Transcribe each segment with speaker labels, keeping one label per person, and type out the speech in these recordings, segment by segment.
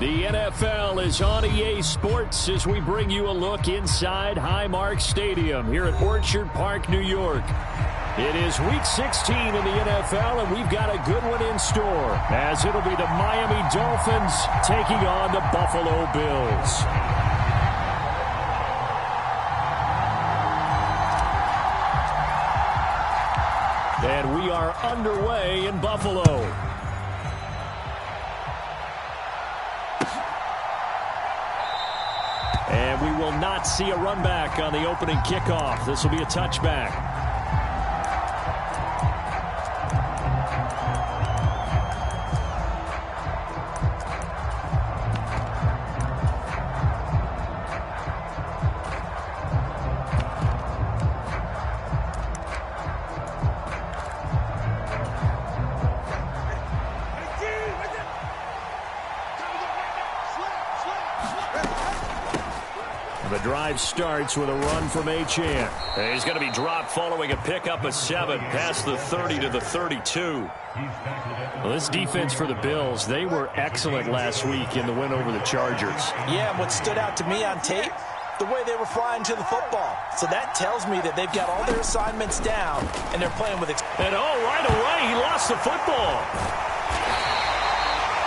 Speaker 1: The NFL is on EA Sports as we bring you a look inside Highmark Stadium here at Orchard Park, New York. It is Week 16 in the NFL, and we've got a good one in store, as it'll be the Miami Dolphins taking on the Buffalo Bills. And we are underway in Buffalo. And we will not see a run back on the opening kickoff. This will be a touchback. The drive starts with a run from Achane. He's going to be dropped following a pickup of 7 past the 30 to the 32. Well, this defense for the Bills, they were excellent last week in the win over the Chargers.
Speaker 2: Yeah, and what stood out to me on tape, the way they were flying to the football. So that tells me that they've got all their assignments down, and they're playing with...
Speaker 1: And right away, he lost the football.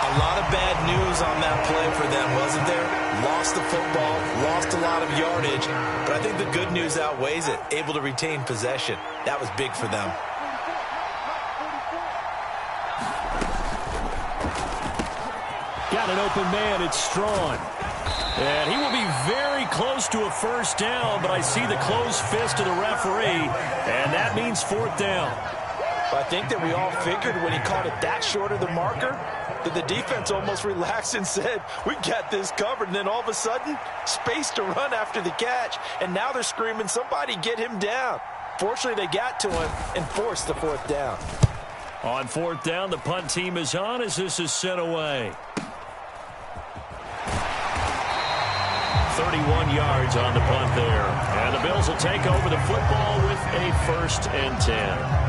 Speaker 2: A lot of bad news on that play for them, wasn't there? Lost the football, lost a lot of yardage, but I think the good news outweighs it. Able to retain possession. That was big for them.
Speaker 1: Got an open man. It's Strawn. And he will be very close to a first down, but I see the closed fist of the referee, and that means 4th down.
Speaker 2: I think that we all figured when he caught it that short of the marker that the defense almost relaxed and said, we got this covered. And then all of a sudden, space to run after the catch. And now they're screaming, somebody get him down. Fortunately, they got to him and forced the 4th down.
Speaker 1: On 4th down, the punt team is on as this is sent away. 31 yards on the punt there. And the Bills will take over the football with a 1st and 10.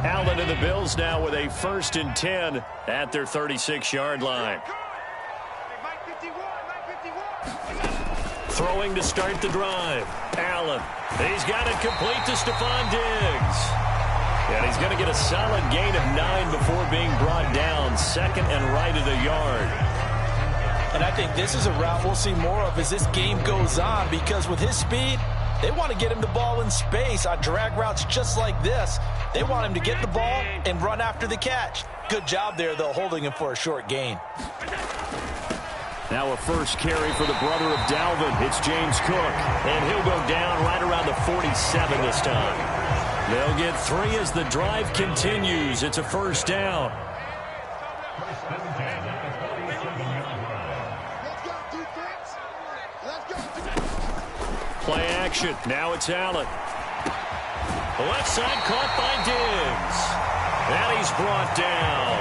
Speaker 1: Allen and the Bills now with a 1st and 10 at their 36-yard line. Throwing to start the drive. Allen. He's got it complete to Stephon Diggs. And he's going to get a solid gain of 9 before being brought down. 2nd and right at a yard.
Speaker 2: And I think this is a route we'll see more of as this game goes on, because with his speed, they want to get him the ball in space on drag routes just like this. They want him to get the ball and run after the catch. Good job there, though, holding him for a short gain.
Speaker 1: Now a first carry for the brother of Dalvin. It's James Cook, and he'll go down right around the 47 this time. They'll get 3 as the drive continues. It's a 1st down. Play action. Now it's Allen. The left side caught by Diggs. And he's brought down.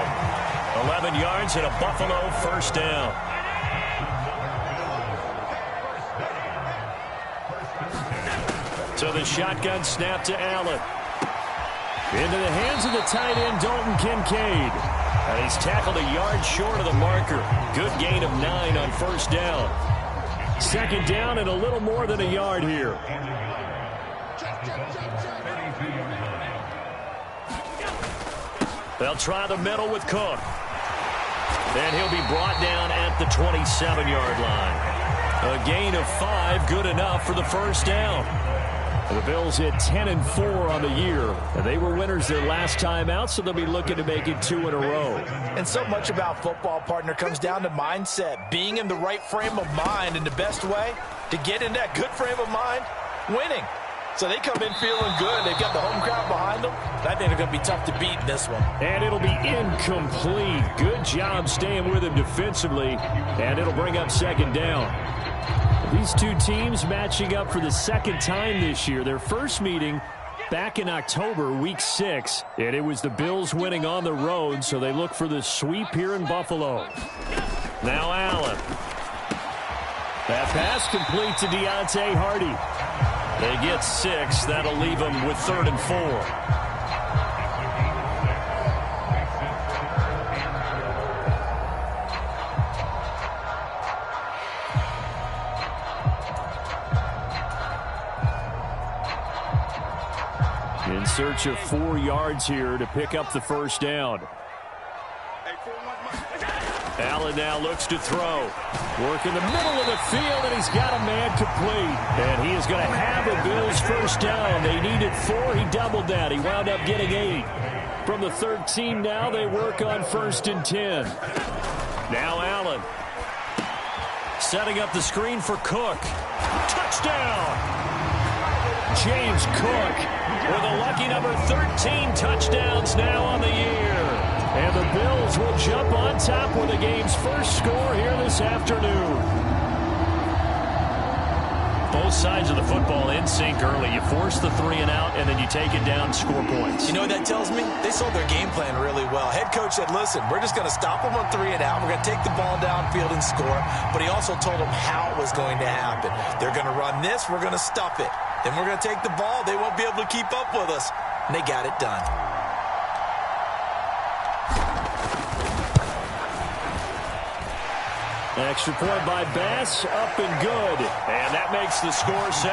Speaker 1: 11 yards and a Buffalo 1st down. So the shotgun snap to Allen. Into the hands of the tight end, Dalton Kincaid. And he's tackled a yard short of the marker. Good gain of 9 on 1st down. 2nd down and a little more than a yard here. They'll try the middle with Cook. And he'll be brought down at the 27-yard line. A gain of 5, good enough for the 1st down. The Bills hit 10-4 on the year. And they were winners their last time out, so they'll be looking to make it 2 in a row.
Speaker 2: And so much about football, partner, comes down to mindset. Being in the right frame of mind, and the best way to get in that good frame of mind, winning. So they come in feeling good. They've got the home crowd behind them. I think they're going to be tough to beat in this one.
Speaker 1: And it'll be incomplete. Good job staying with him defensively. And it'll bring up 2nd down. These two teams matching up for the 2nd time this year. Their first meeting back in October, Week 6. And it was the Bills winning on the road, so they look for the sweep here in Buffalo. Now Allen. That pass complete to Deontay Hardy. They get 6. That'll leave them with 3rd and 4. search of 4 yards here to pick up the first down. Allen now looks to throw. Work in the middle of the field, and he's got a man complete. And he is going to have the Bills first down. They needed 4. He doubled that. He wound up getting 8. From the 13 now, they work on 1st and 10. Now Allen. Setting up the screen for Cook. Touchdown! James Cook with a lucky number 13 touchdowns now on the year. And the Bills will jump on top with the game's first score here this afternoon. Both sides of the football in sync early. You force the 3 and out, and then you take it down, score points.
Speaker 2: You know what that tells me? They sold their game plan really well. Head coach said, listen, we're just going to stop them on 3 and out. We're going to take the ball downfield and score. But he also told them how it was going to happen. They're going to run this. We're going to stuff it. Then we're going to take the ball. They won't be able to keep up with us. And they got it done.
Speaker 1: Extra point by Bass, up and good. And that makes the score 7-0.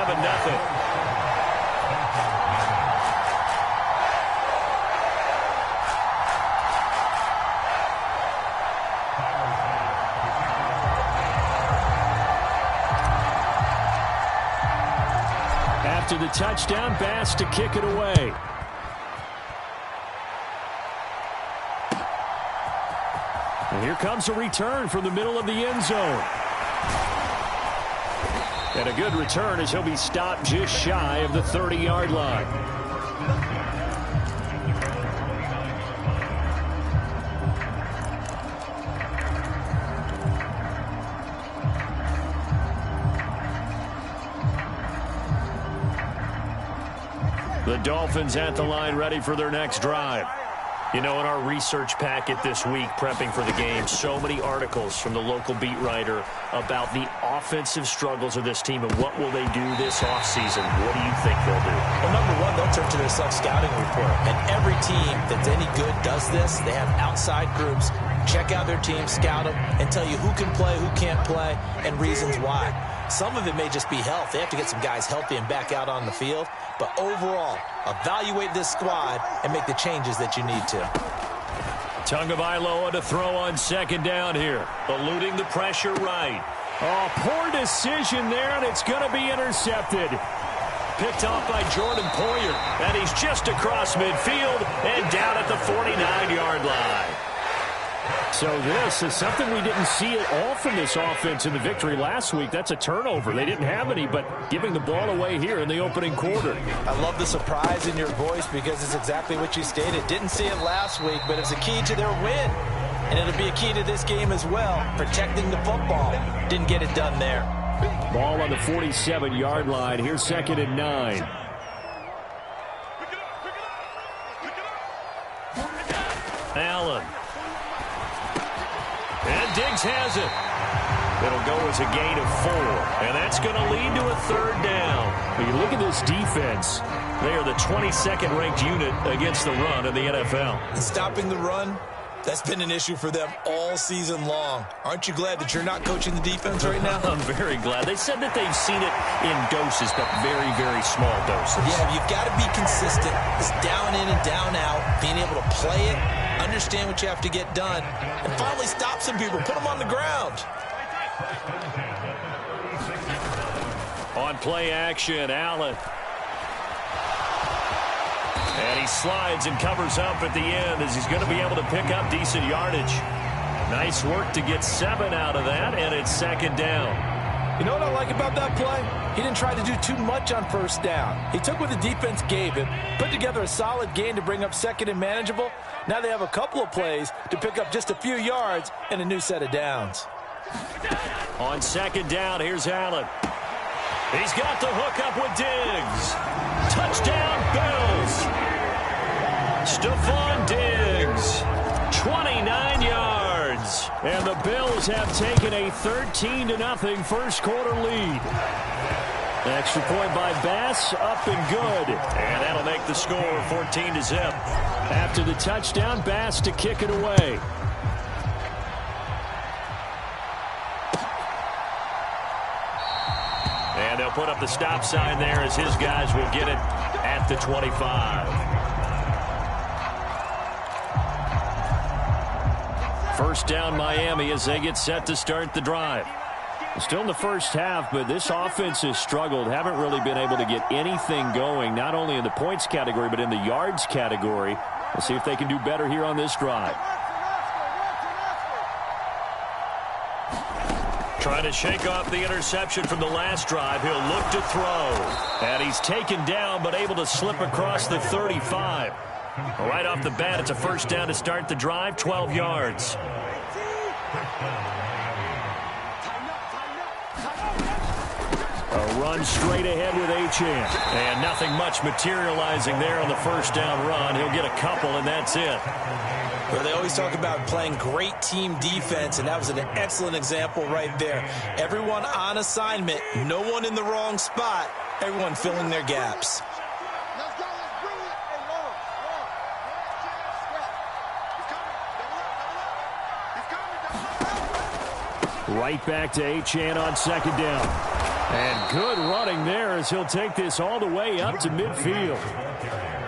Speaker 1: After the touchdown, Bass to kick it away. And here comes a return from the middle of the end zone. And a good return as he'll be stopped just shy of the 30-yard line. The Dolphins at the line, ready for their next drive. You know, in our research packet this week, prepping for the game, so many articles from the local beat writer about the offensive struggles of this team and what will they do this offseason. What do you think they'll do?
Speaker 2: Well, number one, they'll turn to their self-scouting report. And every team that's any good does this. They have outside groups. Check out their team, scout them, and tell you who can play, who can't play, and reasons why. Some of it may just be health. They have to get some guys healthy and back out on the field. But overall, evaluate this squad and make the changes that you need to.
Speaker 1: Tagovailoa to throw on 2nd down here. Eluding the pressure right. Oh, poor decision there, and it's going to be intercepted. Picked off by Jordan Poyer. And he's just across midfield and down at the 49-yard line. So this is something we didn't see at all from this offense in the victory last week. That's a turnover. They didn't have any, but giving the ball away here in the opening quarter.
Speaker 2: I love the surprise in your voice because it's exactly what you stated. Didn't see it last week, but it's a key to their win. And it'll be a key to this game as well, protecting the football. Didn't get it done there.
Speaker 1: Ball on the 47-yard line. Here's 2nd and 9. Allen. And Diggs has it. It'll go as a gain of 4. And that's going to lead to a 3rd down. When you look at this defense, they are the 22nd ranked unit against the run in the NFL.
Speaker 2: And stopping the run, that's been an issue for them all season long. Aren't you glad that you're not coaching the defense right now?
Speaker 1: I'm very glad. They said that they've seen it in doses, but very, very small doses.
Speaker 2: Yeah, you've got to be consistent. It's down in and down out, being able to play it, understand what you have to get done, and finally stop some people, put them on the ground.
Speaker 1: On play action, Allen. And he slides and covers up at the end as he's going to be able to pick up decent yardage. Nice work to get 7 out of that, and it's 2nd down.
Speaker 2: You know what I like about that play? He didn't try to do too much on 1st down. He took what the defense gave him, put together a solid gain to bring up 2nd and manageable. Now they have a couple of plays to pick up just a few yards and a new set of downs.
Speaker 1: On 2nd down, here's Allen. He's got the hook up with Diggs. Touchdown, Bills. Stephon Diggs, 29 yards. And the Bills have taken a 13-0 first quarter lead. Extra point by Bass, up and good. And that'll make the score 14-0. After the touchdown, Bass to kick it away. And they'll put up the stop sign there as his guys will get it at at the 25. First down Miami as they get set to start the drive. Still in the first half, but this offense has struggled. Haven't really been able to get anything going, not only in the points category, but in the yards category. We'll see if they can do better here on this drive. Trying to shake off the interception from the last drive. He'll look to throw. And he's taken down, but able to slip across the 35. Right off the bat, it's a first down to start the drive, 12 yards. A run straight ahead with Achane. And nothing much materializing there on the first down run. He'll get a couple, and that's it.
Speaker 2: Well, they always talk about playing great team defense, and that was an excellent example right there. Everyone on assignment, no one in the wrong spot, everyone filling their gaps.
Speaker 1: Right back to Achane on second down. And good running there as he'll take this all the way up to midfield.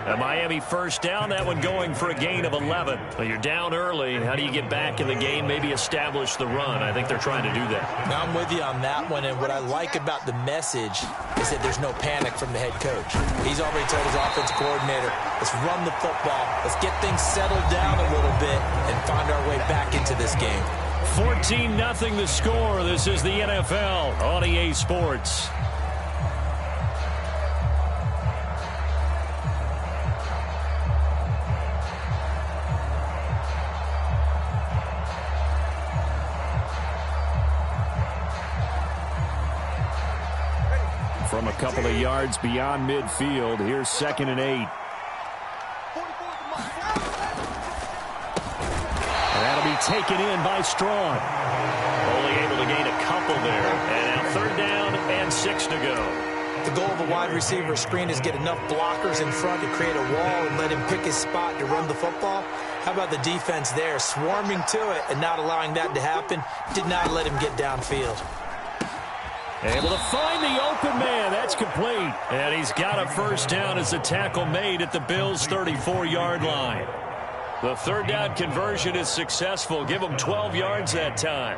Speaker 1: A Miami first down, that one going for a gain of 11. Well, you're down early. How do you get back in the game, maybe establish the run? I think they're trying to do that.
Speaker 2: Now, I'm with you on that one, and what I like about the message is that there's no panic from the head coach. He's already told his offensive coordinator, let's run the football, let's get things settled down a little bit and find our way back into this game.
Speaker 1: 14-0 the score. This is the NFL on EA Sports. From a couple of yards beyond midfield, here's 2nd and 8. Taken in by Strong. Only able to gain a couple there. And now 3rd down and 6 to go.
Speaker 2: The goal of a wide receiver screen is get enough blockers in front to create a wall and let him pick his spot to run the football. How about the defense there, swarming to it and not allowing that to happen? Did not let him get downfield.
Speaker 1: Able to find the open man. That's complete. And he's got a first down as the tackle made at the Bills' 34-yard line. The 3rd down conversion is successful. Give them 12 yards that time.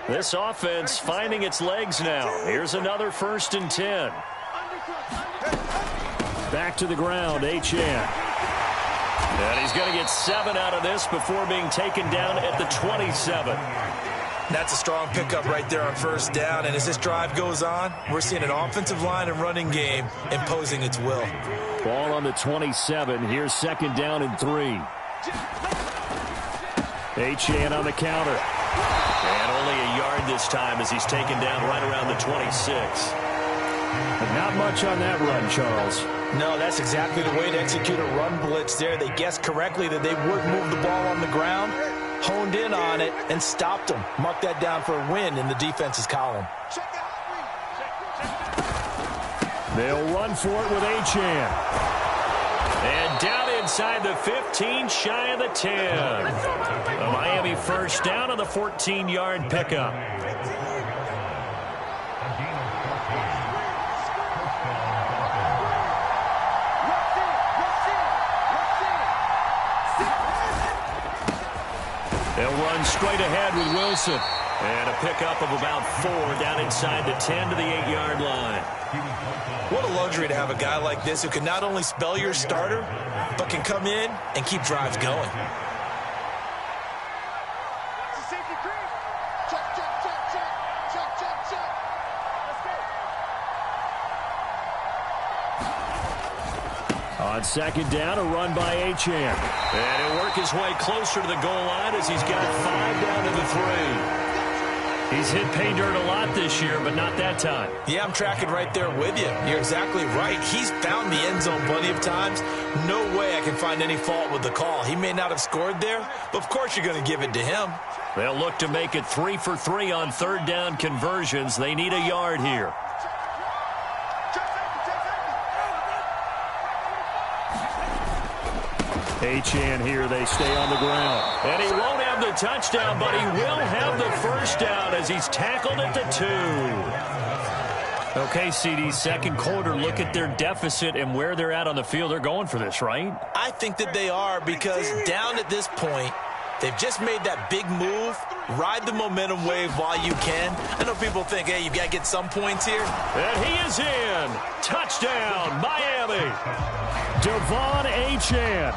Speaker 1: This offense finding its legs now. Here's another 1st and 10. Back to the ground, Achane. And he's going to get 7 out of this before being taken down at the 27.
Speaker 2: That's a strong pickup right there on 1st down. And as this drive goes on, we're seeing an offensive line and running game imposing its will.
Speaker 1: Ball on the 27. Here's 2nd down and 3. Achane on the counter. And only a yard this time as he's taken down right around the 26. But not much on that run, Charles.
Speaker 2: No, that's exactly the way to execute a run blitz there. They guessed correctly that they would move the ball on the ground, honed in on it, and stopped them. Mark that down for a win in the defense's column.
Speaker 1: They'll run for it with Achane. And down inside the 15, shy of the 10. A Miami first down on the 14-yard pickup. They'll run straight ahead with Wilson. And a pickup of about 4 down inside the 10 to the 8-yard line.
Speaker 2: What a luxury to have a guy like this who can not only spell your starter, but can come in and keep drives going. On 2nd down, a run by Achane. And he'll work his way closer to the goal line as he's got 5 down to the 3. He's hit pay dirt a lot this year, but not that time. Yeah, I'm tracking right there with you. You're exactly right. He's found the end zone plenty of times. No way I can find any fault with the call. He may not have scored there, but of course you're going to give it to him. They'll look to make it 3 for 3 on 3rd down conversions. They need a yard here. Achane here, they stay on the ground. And he won't have the touchdown, but he will have the first down as he's tackled at the 2.
Speaker 1: Okay, CD, second quarter, look at their deficit and where they're at on the field. They're going for this, right?
Speaker 2: I think that they are, because down at this point, they've just made that big move. Ride the momentum wave while you can. I know people think, hey, you've got to get some points here.
Speaker 1: And he is in. Touchdown, Miami. Devon Achane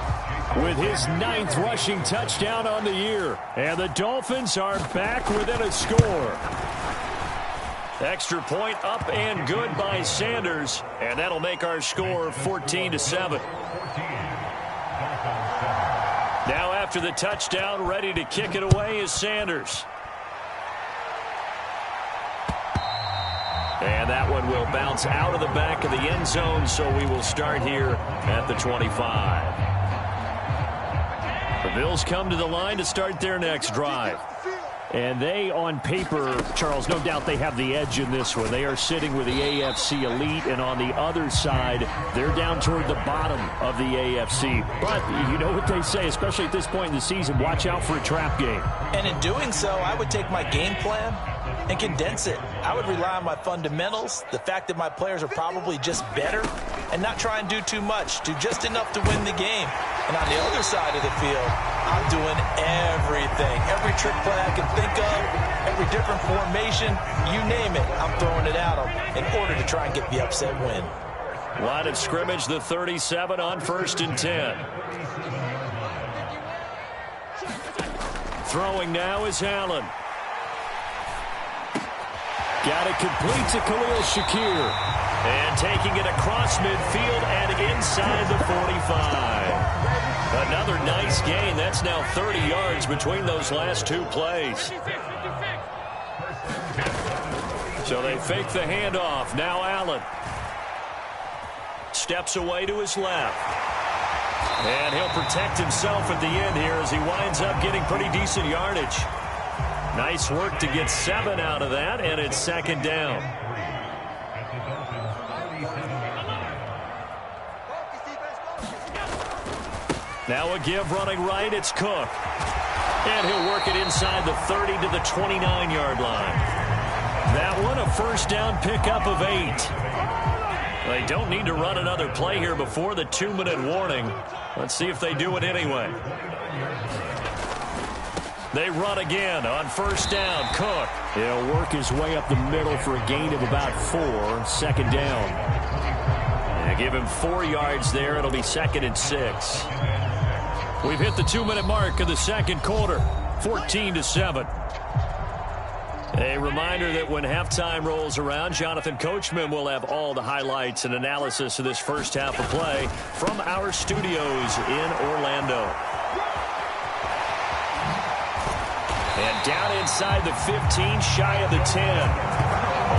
Speaker 1: with his 9th rushing touchdown on the year. And the Dolphins are back within a score. Extra point up and good by Sanders. And that'll make our score 14-7. Now after the touchdown, ready to kick it away is Sanders. And that one will bounce out of the back of the end zone, so we will start here at the 25. The Bills come to the line to start their next drive. And they, on paper, Charles, no doubt they have the edge in this one. They are sitting with the AFC elite, and on the other side, they're down toward the bottom of the AFC. But you know what they say, especially at this point in the season, watch out for a trap game.
Speaker 2: And in doing so, I would take my game plan and condense it. I would rely on my fundamentals, the fact that my players are probably just better, and not try and do too much, do just enough to win the game. And on the other side of the field, I'm doing everything. Every trick play I can think of, every different formation, you name it, I'm throwing it at them in order to try and get the upset win.
Speaker 1: Line of scrimmage, the 37 on 1st and 10. Throwing now is Allen. Got it complete to Khalil Shakir. And taking it across midfield and inside the 45. Another nice gain. That's now 30 yards between those last two plays. So they fake the handoff. Now Allen steps away to his left. And he'll protect himself at the end here as he winds up getting pretty decent yardage. Nice work to get 7 out of that, and it's 2nd down. Now a give running right, it's Cook. And he'll work it inside the 30 to the 29-yard line. That one, a 1st down pickup of 8. They don't need to run another play here before the 2-minute warning. Let's see if they do it anyway. They run again on 1st down. Cook. He'll work his way up the middle for a gain of about 4. 2nd down. And give him 4 yards there. It'll be 2nd and 6. We've hit the 2-minute mark of the second quarter. 14-7. A reminder that when halftime rolls around, Jonathan Coachman will have all the highlights and analysis of this first half of play from our studios in Orlando. And down inside the 15, shy of the 10.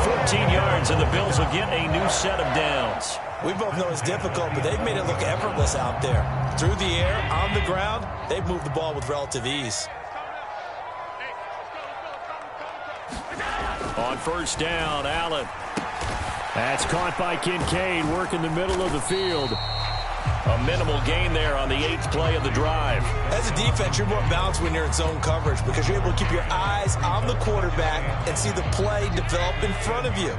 Speaker 1: 14 yards, and the Bills will get a new set of downs.
Speaker 2: We both know it's difficult, but they've made it look effortless out there. Through the air, on the ground, they've moved the ball with relative ease.
Speaker 1: On 1st down, Allen. That's caught by Kincaid, working the middle of the field. A minimal gain there on the 8th play of the drive.
Speaker 2: As a defense, you're more balanced when you're in zone coverage because you're able to keep your eyes on the quarterback and see the play develop in front of you.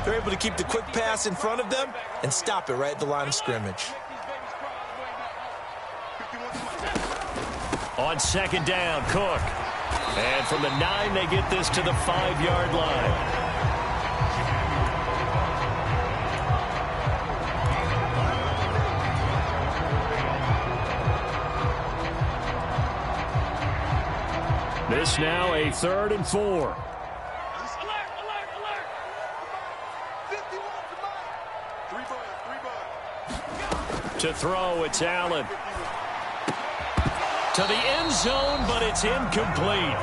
Speaker 2: They're able to keep the quick pass in front of them and stop it right at the line of scrimmage.
Speaker 1: On 2nd down, Cook. And from the 9, they get this to the 5-yard line. This now a 3rd and 4. To throw, it's Allen. To the end zone, but it's incomplete.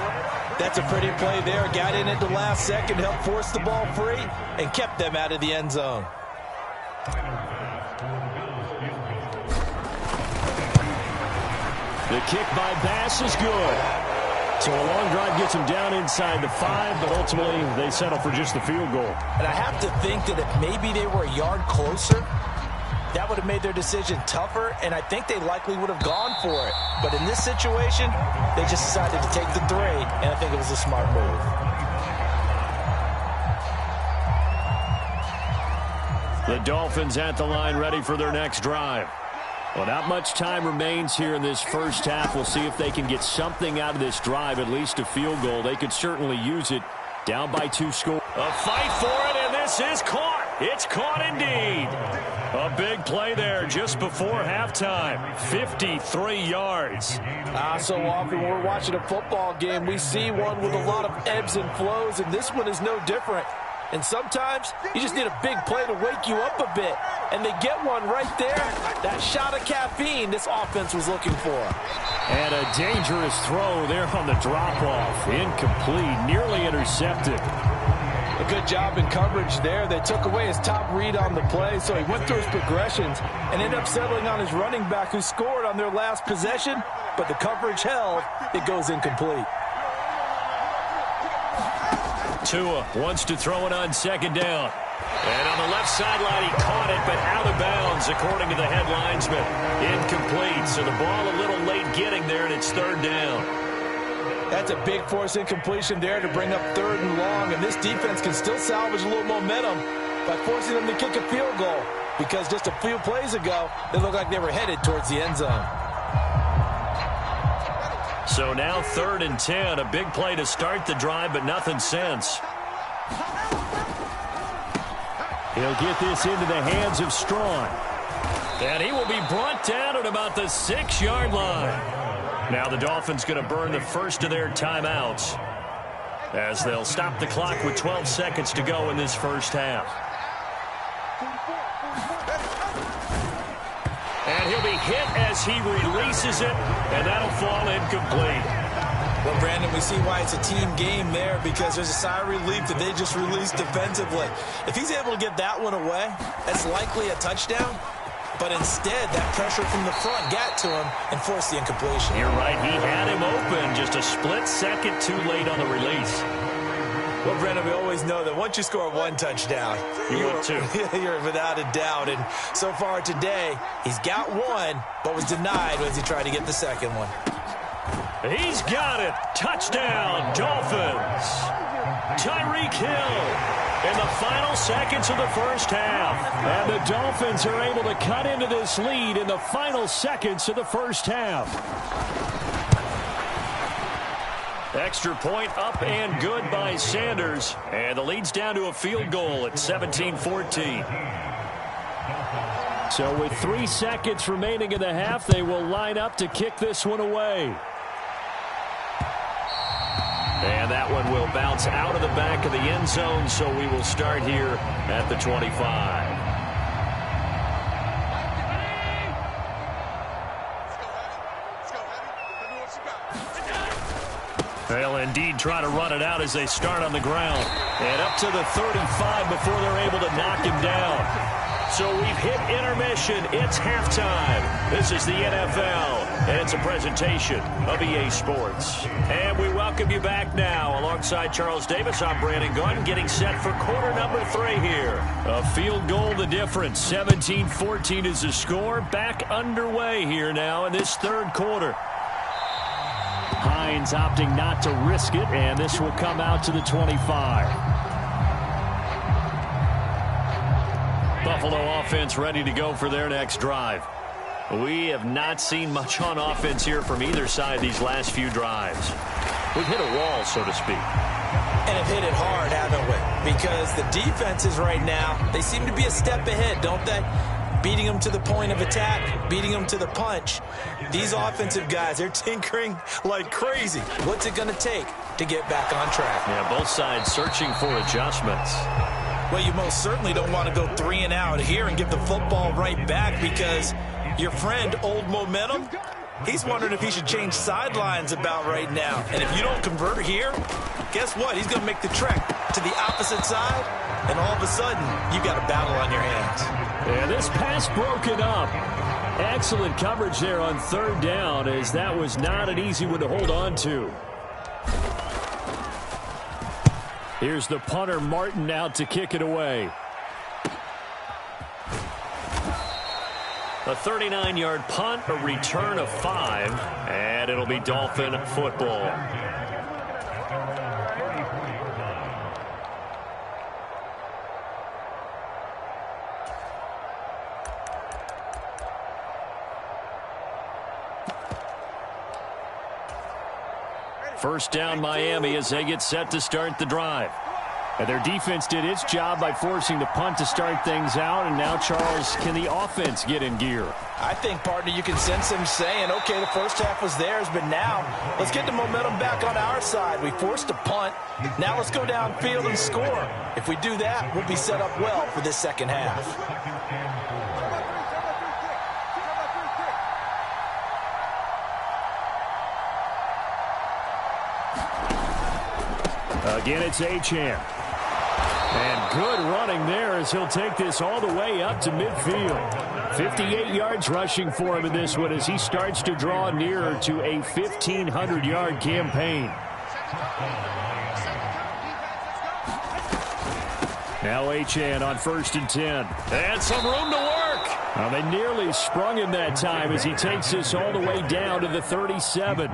Speaker 2: That's a pretty play there. Got in at the last second, helped force the ball free, and kept them out of the end zone.
Speaker 1: The kick by Bass is good. So a long drive gets them down inside the 5, but ultimately they settle for just the field goal.
Speaker 2: And I have to think that if maybe they were a yard closer, that would have made their decision tougher, and I think they likely would have gone for it. But in this situation, they just decided to take the 3, and I think it was a smart move.
Speaker 1: The Dolphins at the line ready for their next drive. Well, not much time remains here in this first half. We'll see if they can get something out of this drive, at least a field goal. They could certainly use it. Down by 2 scores. A fight for it, and this is caught. It's caught indeed. A big play there just before halftime. 53 yards.
Speaker 2: So often when we're watching a football game, we see one with a lot of ebbs and flows, and this one is no different. And sometimes you just need a big play to wake you up a bit. And they get one right there. That shot of caffeine this offense was looking for.
Speaker 1: And a dangerous throw there on the drop-off. Incomplete, nearly intercepted.
Speaker 2: A good job in coverage there. They took away his top read on the play, so he went through his progressions and ended up settling on his running back who scored on their last possession. But the coverage held. It goes incomplete.
Speaker 1: Tua wants to throw it on second down. And on the left sideline, he caught it, but out of bounds, according to the head linesman. Incomplete, so the ball a little late getting there, and it's third down.
Speaker 2: That's a big force incompletion there to bring up third and long, and this defense can still salvage a little momentum by forcing them to kick a field goal, because just a few plays ago, they looked like they were headed towards the end zone.
Speaker 1: So now 3rd and 10, a big play to start the drive, but nothing since. He'll get this into the hands of Strong. And he will be brought down at about the 6-yard line. Now the Dolphins going to burn the first of their timeouts as they'll stop the clock with 12 seconds to go in this first half. And he'll be hit as he releases it, and that'll fall incomplete.
Speaker 2: Well, Brandon, we see why it's a team game there, because there's a sigh of relief that they just released defensively. If he's able to get that one away, that's likely a touchdown. But instead, that pressure from the front got to him and forced the incompletion.
Speaker 1: You're right. He had him open, just a split second too late on the release.
Speaker 2: Well, Brandon, we always know that once you score one touchdown,
Speaker 1: you're
Speaker 2: without a doubt. And so far today, he's got one, but was denied as he tried to get the second one.
Speaker 1: He's got it. Touchdown, Dolphins. Tyreek Hill in the final seconds of the first half. And the Dolphins are able to cut into this lead in the final seconds of the first half. Extra point up and good by Sanders. And the lead's down to a field goal at 17-14. So with 3 seconds remaining in the half, they will line up to kick this one away. And that one will bounce out of the back of the end zone, so we will start here at the 25. They'll indeed try to run it out as they start on the ground. And up to the 35 before they're able to knock him down. So we've hit intermission. It's halftime. This is the NFL, and it's a presentation of EA Sports. And we welcome you back now. Alongside Charles Davis, I'm Brandon Gunn, getting set for quarter number 3 here. A field goal the difference. 17-14 is the score. Back underway here now in this third quarter. Hines opting not to risk it, and this will come out to the 25. Buffalo offense ready to go for their next drive. We have not seen much on offense here from either side these last few drives. We've hit a wall, so to speak.
Speaker 2: And have hit it hard, haven't we? Because the defenses right now, they seem to be a step ahead, don't they? Beating them to the point of attack, beating them to the punch. These offensive guys, they're tinkering like crazy. What's it going to take to get back on track?
Speaker 1: Yeah, both sides searching for adjustments.
Speaker 2: Well, you most certainly don't want to go 3 and out here and give the football right back, because your friend, Old Momentum, he's wondering if he should change sidelines about right now. And if you don't convert here, guess what? He's going to make the trek to the opposite side, and all of a sudden, you've got a battle on your hands.
Speaker 1: Yeah, this pass broken up. Excellent coverage there on third down, as that was not an easy one to hold on to. Here's the punter, Martin, out to kick it away. A 39-yard punt, a return of 5, and it'll be Dolphin football. First down Miami as they get set to start the drive. And their defense did its job by forcing the punt to start things out. And now, Charles, can the offense get in gear?
Speaker 2: I think, partner, you can sense him saying, okay, the first half was theirs, but now let's get the momentum back on our side. We forced a punt. Now let's go downfield and score. If we do that, we'll be set up well for this second half.
Speaker 1: Again, it's Achane. And good running there as he'll take this all the way up to midfield. 58 yards rushing for him in this one as he starts to draw nearer to a 1,500-yard campaign. Now Achane on 1st and 10. And some room to work. Well, they nearly sprung him that time as he takes this all the way down to the 37.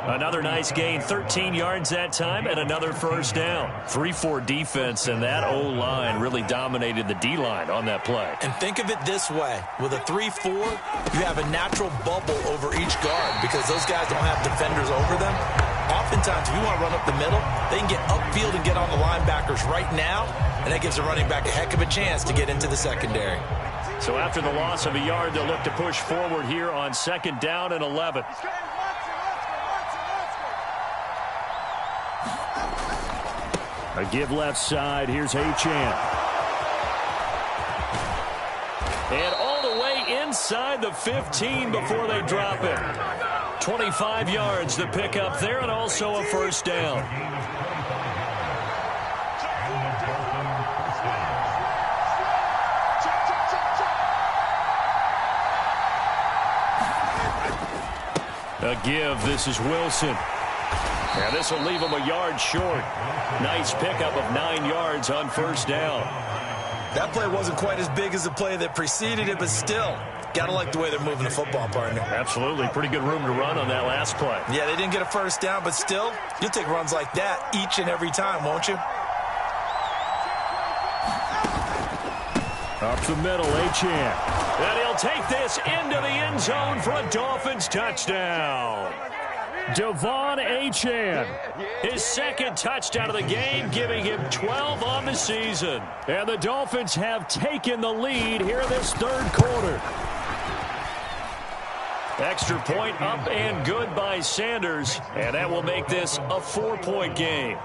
Speaker 1: Another nice gain, 13 yards that time, and another first down. 3-4 defense, and that O-line really dominated the D-line on that play.
Speaker 2: And think of it this way. With a 3-4, you have a natural bubble over each guard because those guys don't have defenders over them. Oftentimes, if you want to run up the middle, they can get upfield and get on the linebackers right now, and that gives the running back a heck of a chance to get into the secondary.
Speaker 1: So after the loss of a yard, they'll look to push forward here on 2nd down and 11. A give left side. Here's Achane. And all the way inside the 15 before they drop it. 25 yards the pickup there, and also a first down. A give. This is Wilson. And this will leave him a yard short. Nice pickup of 9 yards on first down.
Speaker 2: That play wasn't quite as big as the play that preceded it, but still, got to like the way they're moving the football, partner.
Speaker 1: Absolutely. Pretty good room to run on that last play.
Speaker 2: Yeah, they didn't get a first down, but still, you'll take runs like that each and every time, won't you?
Speaker 1: Up the middle, Achane. And he'll take this into the end zone for a Dolphins touchdown. Devon Achane, his 2nd touchdown of the game, giving him 12 on the season. And the Dolphins have taken the lead here in this 3rd quarter. Extra point up and good by Sanders, and that will make this a 4-point game.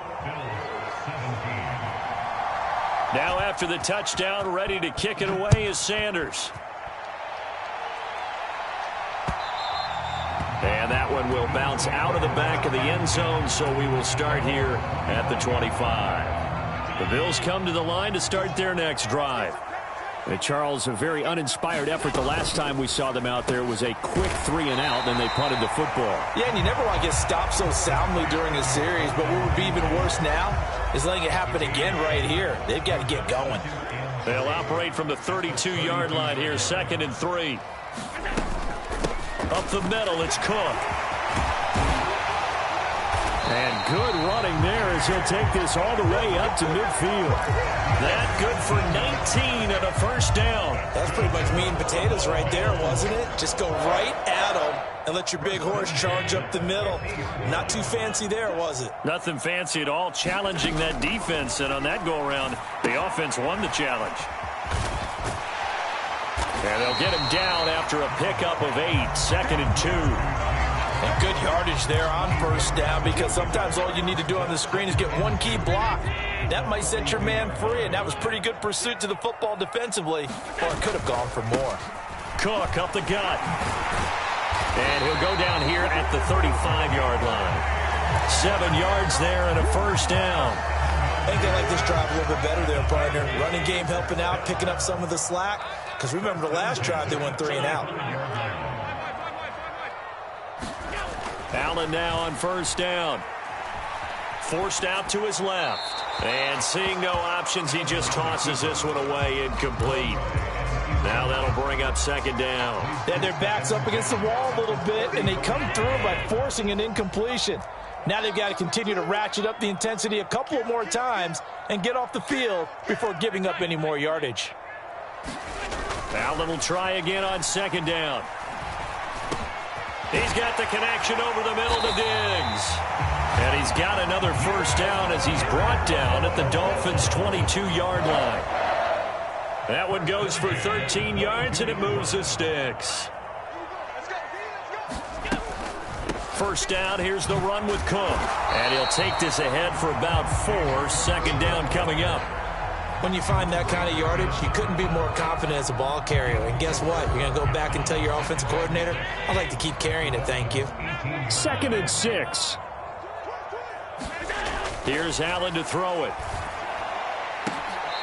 Speaker 1: Now after the touchdown, ready to kick it away is Sanders. And that one will bounce out of the back of the end zone, so we will start here at the 25. The Bills come to the line to start their next drive. And Charles, a very uninspired effort the last time we saw them out there was a quick 3-and-out, then they punted the football.
Speaker 2: Yeah, and you never want to get stopped so soundly during a series, but what would be even worse now is letting it happen again right here. They've got to get going.
Speaker 1: They'll operate from the 32-yard line here, 2nd and 3. Up the middle, it's Cook. And good running there as he'll take this all the way up to midfield. That good for 19 and a first down.
Speaker 2: That's pretty much meat and potatoes right there, wasn't it? Just go right at him and let your big horse charge up the middle. Not too fancy there, was it?
Speaker 1: Nothing fancy at all, challenging that defense. And on that go-around, the offense won the challenge. And they'll get him down after a pickup of 8, 2nd and 2.
Speaker 2: And good yardage there on first down because sometimes all you need to do on the screen is get one key block. That might set your man free, and that was pretty good pursuit to the football defensively. Or it could have gone for more.
Speaker 1: Cook up the gut. And he'll go down here at the 35-yard line. 7 yards there and a first down.
Speaker 2: I think they like this drive a little bit better there, partner. Running game helping out, picking up some of the slack. Because remember the last drive, they went 3-and-out.
Speaker 1: Allen now on first down. Forced out to his left. And seeing no options, he just tosses this one away, incomplete. Now that'll bring up 2nd down.
Speaker 2: Then their back's up against the wall a little bit, and they come through by forcing an incompletion. Now they've got to continue to ratchet up the intensity a couple of more times and get off the field before giving up any more yardage.
Speaker 1: Allen will try again on 2nd down. He's got the connection over the middle to Diggs. And he's got another first down as he's brought down at the Dolphins' 22-yard line. That one goes for 13 yards, and it moves the sticks. First down, here's the run with Cook. And he'll take this ahead for about 4. Second down coming up.
Speaker 2: When you find that kind of yardage, you couldn't be more confident as a ball carrier. And guess what? You're going to go back and tell your offensive coordinator, I'd like to keep carrying it, thank you.
Speaker 1: 2nd and 6. Here's Allen to throw it.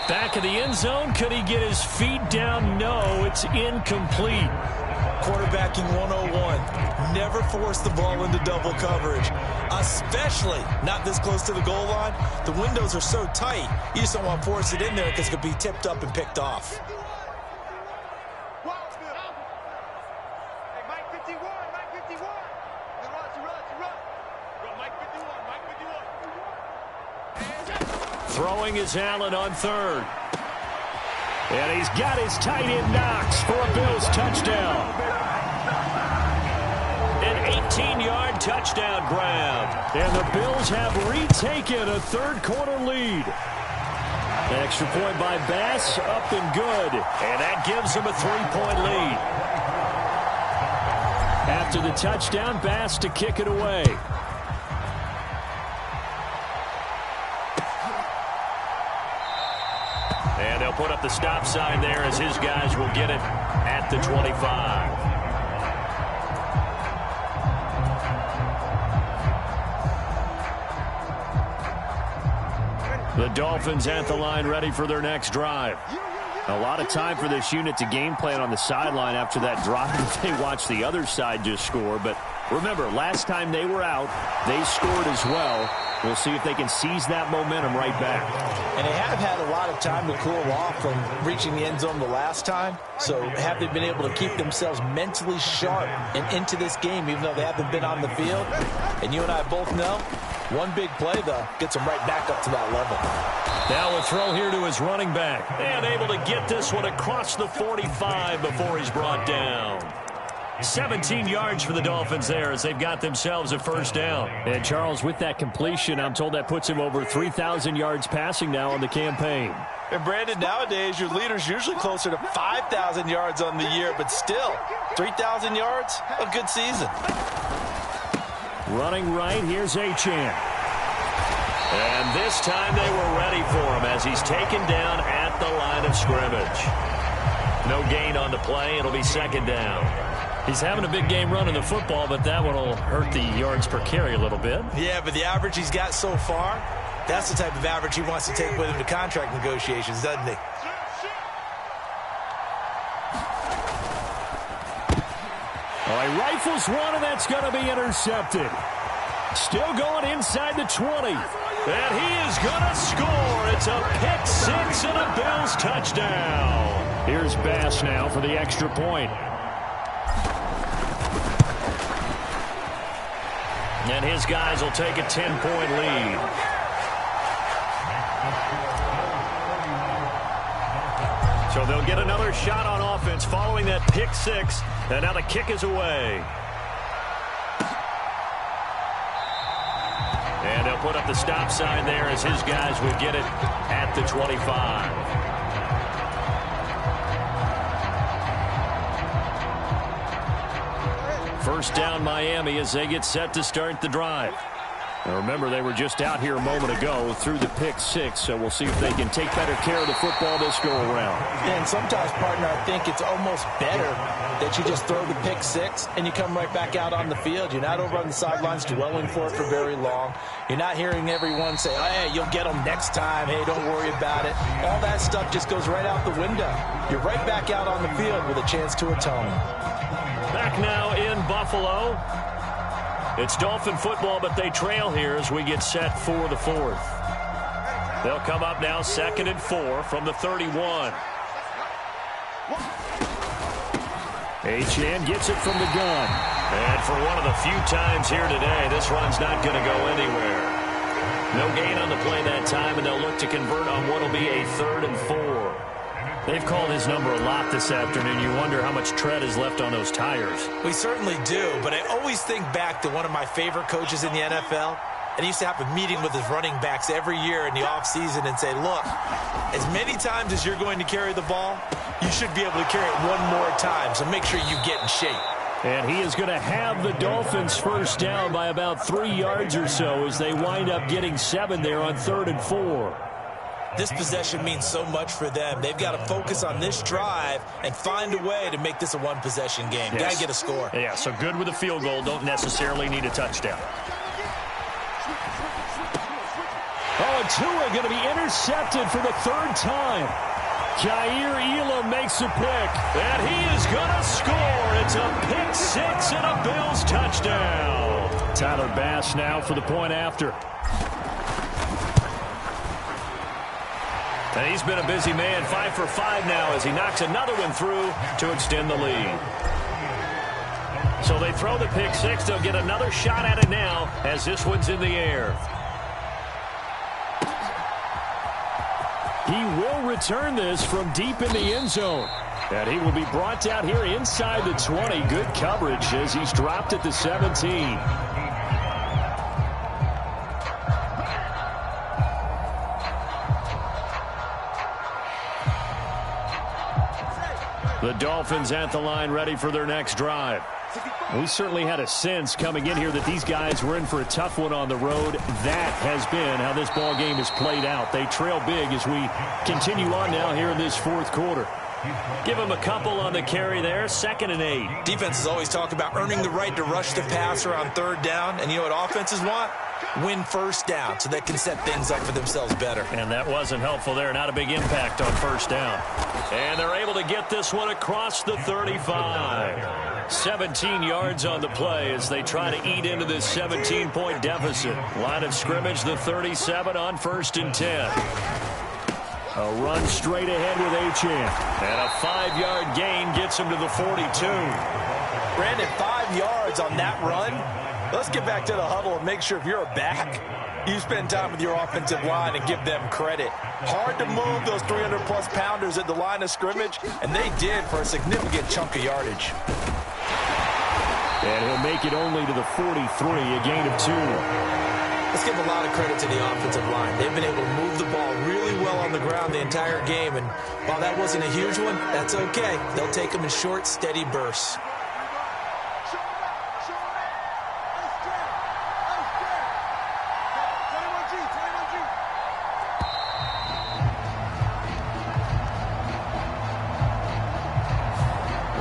Speaker 1: Back of the end zone. Could he get his feet down? No, it's incomplete.
Speaker 2: Quarterbacking 101. Never force the ball into double coverage, especially not this close to the goal line. The windows are so tight, you just don't want to force it in there because it could be tipped up and picked off.
Speaker 1: Throwing is Allen on 3rd. And he's got his tight end Knox for a Bills touchdown. An 18-yard touchdown grab. And the Bills have retaken a third-quarter lead. An extra point by Bass, up and good. And that gives them a 3-point lead. After the touchdown, Bass to kick it away. And they'll put up the stop sign there as his guys will get it at the 25. The Dolphins at the line ready for their next drive. A lot of time for this unit to game plan on the sideline after that drive. They watched the other side just score. But remember, last time they were out, they scored as well. We'll see if they can seize that momentum right back.
Speaker 2: And they have had a lot of time to cool off from reaching the end zone the last time. So have they been able to keep themselves mentally sharp and into this game, even though they haven't been on the field? And you and I both know, one big play, though, gets them right back up to that level.
Speaker 1: Now a throw here to his running back. And able to get this one across the 45 before he's brought down. 17 yards for the Dolphins there as they've got themselves a first down. And Charles, with that completion, I'm told that puts him over 3,000 yards passing now on the campaign.
Speaker 2: And Brandon, nowadays your leader's usually closer to 5,000 yards on the year, but still, 3,000 yards, a good season.
Speaker 1: Running right, here's Achane. And this time they were ready for him as he's taken down at the line of scrimmage. No gain on the play. It'll be second down. He's having a big game running the football, but that one will hurt the yards per carry a little bit.
Speaker 2: Yeah, but the average he's got so far, that's the type of average he wants to take with him to contract negotiations, doesn't he?
Speaker 1: Oh, he rifles one, and that's going to be intercepted. Still going inside the 20. And he is going to score. It's a pick six and a Bills touchdown. Here's Bass now for the extra point. And his guys will take a 10-point lead. So they'll get another shot on offense following that pick six. And now the kick is away. And they'll put up the stop sign there as his guys will get it at the 25. First down Miami as they get set to start the drive. Now remember, they were just out here a moment ago through the pick six, so we'll see if they can take better care of the football this go around.
Speaker 2: And sometimes, partner, I think it's almost better that you just throw the pick six and you come right back out on the field. You're not over on the sidelines dwelling for it for very long. You're not hearing everyone say, oh, hey, you'll get them next time. Hey, don't worry about it. All that stuff just goes right out the window. You're right back out on the field with a chance to atone.
Speaker 1: Back now in Buffalo. It's Dolphin football, but they trail here as we get set for the fourth. They'll come up now 2nd and 4 from the 31. Achane gets it from the gun. And for one of the few times here today, this run's not going to go anywhere. No gain on the play that time, and they'll look to convert on what will be a 3rd and 4. They've called his number a lot this afternoon. You wonder how much tread is left on those tires.
Speaker 2: We certainly do, but I always think back to one of my favorite coaches in the NFL, and he used to have a meeting with his running backs every year in the offseason and say, look, as many times as you're going to carry the ball, you should be able to carry it one more time, so make sure you get in shape.
Speaker 1: And he is going to have the Dolphins first down by about 3 yards or so as they wind up getting 7 there on 3rd and 4.
Speaker 2: This possession means so much for them. They've got to focus on this drive and find a way to make this a one-possession game.
Speaker 1: Yes.
Speaker 2: Got to get a score.
Speaker 1: Yeah, so good with a field goal. Don't necessarily need a touchdown. Oh, and Tua going to be intercepted for the 3rd time. Jair Elam makes a pick, and he is going to score. It's a pick 6 and a Bills touchdown. Tyler Bass now for the point after. And he's been a busy man, 5 for 5 now as he knocks another one through to extend the lead. So they throw the pick 6. They'll get another shot at it now as this one's in the air. He will return this from deep in the end zone. And he will be brought down here inside the 20. Good coverage as he's dropped at the 17. The Dolphins at the line ready for their next drive. We certainly had a sense coming in here that these guys were in for a tough one on the road. That has been how this ball game has played out. They trail big as we continue on now here in this 4th quarter. Give them a couple on the carry there, 2nd and 8.
Speaker 2: Defenses always talk about earning the right to rush the passer on 3rd down. And you know what offenses want? Win 1st down so they can set things up for themselves better.
Speaker 1: And that wasn't helpful there. Not a big impact on 1st down. And they're able to get this one across the 35. 17 yards on the play as they try to eat into this 17-point deficit. Line of scrimmage, the 37 on 1st and 10. A run straight ahead with Achane. And a 5-yard gain gets him to the 42.
Speaker 2: Brandon, 5 yards on that run. Let's get back to the huddle and make sure if you're a back, you spend time with your offensive line and give them credit. Hard to move those 300-plus pounders at the line of scrimmage, and they did for a significant chunk of yardage.
Speaker 1: And he'll make it only to the 43, a gain of 2.
Speaker 2: Let's give a lot of credit to the offensive line. They've been able to move the ball really well on the ground the entire game, and while that wasn't a huge one, that's okay. They'll take them in short, steady bursts.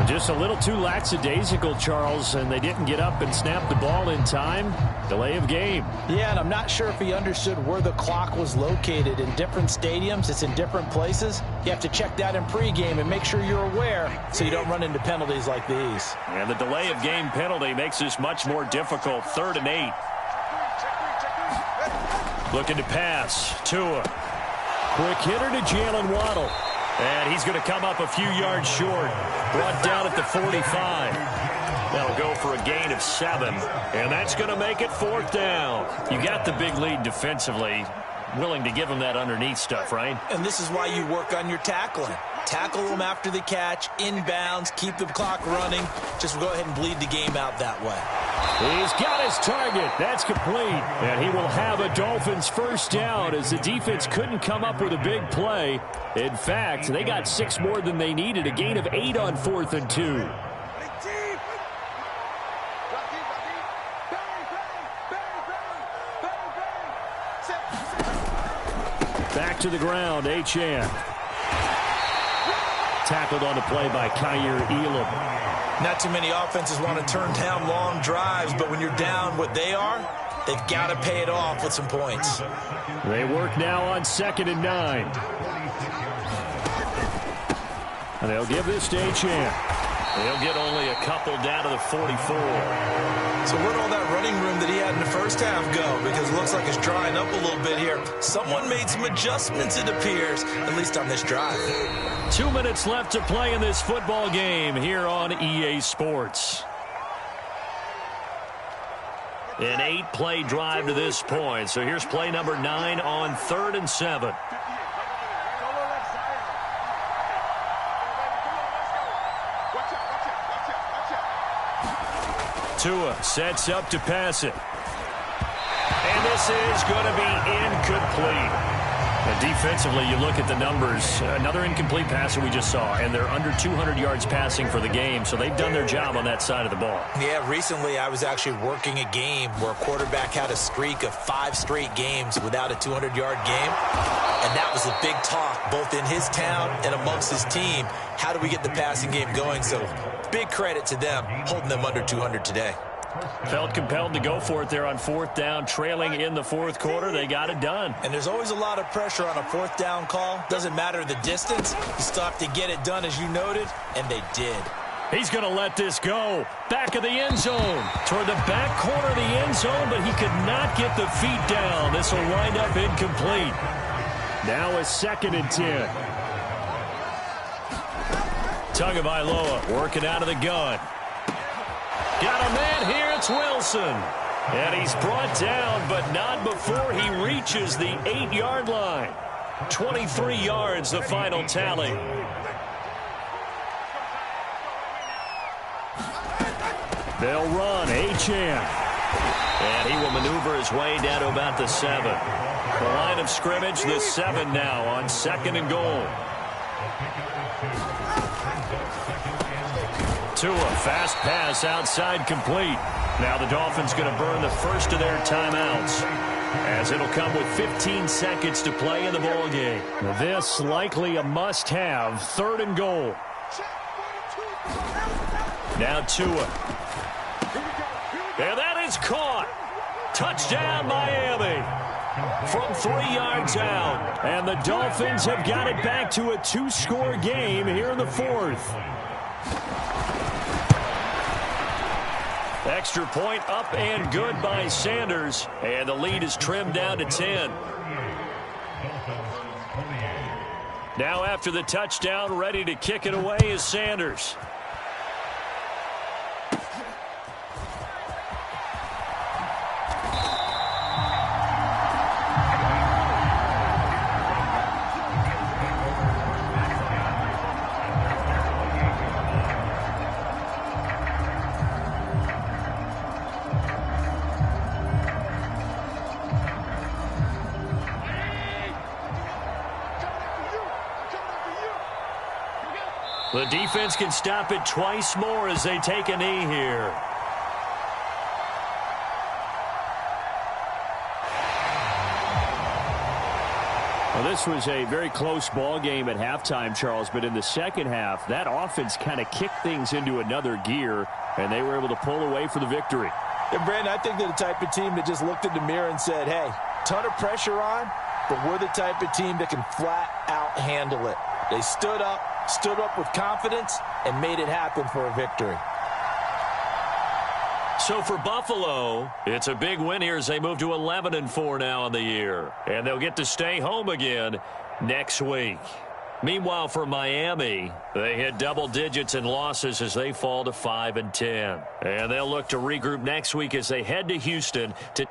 Speaker 1: Just a little too lackadaisical, Charles, and they didn't get up and snap the ball in time. Delay of game.
Speaker 2: Yeah, and I'm not sure if he understood where the clock was located. In different stadiums, it's in different places. You have to check that in pregame and make sure you're aware so you don't run into penalties like these.
Speaker 1: And the delay of game penalty makes this much more difficult. 3rd and 8. Looking to pass. Tua. Quick hitter to Jalen Waddle. And he's going to come up a few yards short. Brought down at the 45. That'll go for a gain of 7. And that's going to make it 4th down. You got the big lead defensively. Willing to give him that underneath stuff, right?
Speaker 2: And this is why you work on your tackling. Tackle them after the catch, inbounds, keep the clock running. Just go ahead and bleed the game out that way.
Speaker 1: He's got his target. That's complete. And he will have a Dolphins first down as the defense couldn't come up with a big play. In fact, they got 6 more than they needed. A gain of 8 on 4th and 2. Back to the ground, Achane. Tackled on the play by Jair Elam.
Speaker 2: Not too many offenses want to turn down long drives, but when you're down what they are, they've got to pay it off with some points.
Speaker 1: They work now on 2nd and 9. And they'll give this to Achane. They'll get only a couple down to the 44.
Speaker 2: So where'd all that running room that he had in the first half go? Because it looks like it's drying up a little bit here. Someone made some adjustments, it appears, at least on this drive.
Speaker 1: 2 minutes left to play in this football game here on EA Sports. An 8-play drive to this point. So here's play number 9 on 3rd and 7. Tua sets up to pass it. And this is going to be incomplete. And defensively, you look at the numbers. Another incomplete passer we just saw, and they're under 200 yards passing for the game, so they've done their job on that side of the ball.
Speaker 2: Yeah, recently I was actually working a game where a quarterback had a streak of 5 straight games without a 200-yard game, and that was a big talk both in his town and amongst his team. How do we get the passing game going? So big credit to them holding them under 200 today.
Speaker 1: Felt compelled to go for it there on 4th down, trailing in the 4th quarter. They got it done.
Speaker 2: And there's always a lot of pressure on a 4th down call. Doesn't matter the distance. You still have to get it done, as you noted, and they did.
Speaker 1: He's going to let this go. Back of the end zone. Toward the back corner of the end zone, but he could not get the feet down. This will wind up incomplete. Now a 2nd and 10. Tagovailoa working out of the gun. Got a man here, it's Wilson. And he's brought down, but not before he reaches the 8-yard line. 23 yards, the final tally. They'll run, Achane. And he will maneuver his way down to about the 7. The line of scrimmage, the 7 now on 2nd and goal. Tua, fast pass outside, complete. Now the Dolphins going to burn the first of their timeouts, as it'll come with 15 seconds to play in the ball game. This likely a must-have, 3rd and goal. Now Tua. And that is caught. Touchdown, Miami. From 3 yards out. And the Dolphins have got it back to a 2-score game here in the 4th. Extra point up and good by Sanders. And the lead is trimmed down to 10. Now after the touchdown, ready to kick it away is Sanders. The defense can stop it twice more as they take a knee here. Well, this was a very close ball game at halftime, Charles, but in the second half, that offense kind of kicked things into another gear, and they were able to pull away for the victory.
Speaker 2: And Brandon, I think they're the type of team that just looked in the mirror and said, hey, ton of pressure on, but we're the type of team that can flat out handle it. They stood up with confidence, and made it happen for a victory.
Speaker 1: So for Buffalo, it's a big win here as they move to 11-4 now on the year. And they'll get to stay home again next week. Meanwhile, for Miami, they hit double digits in losses as they fall to 5-10. And they'll look to regroup next week as they head to Houston to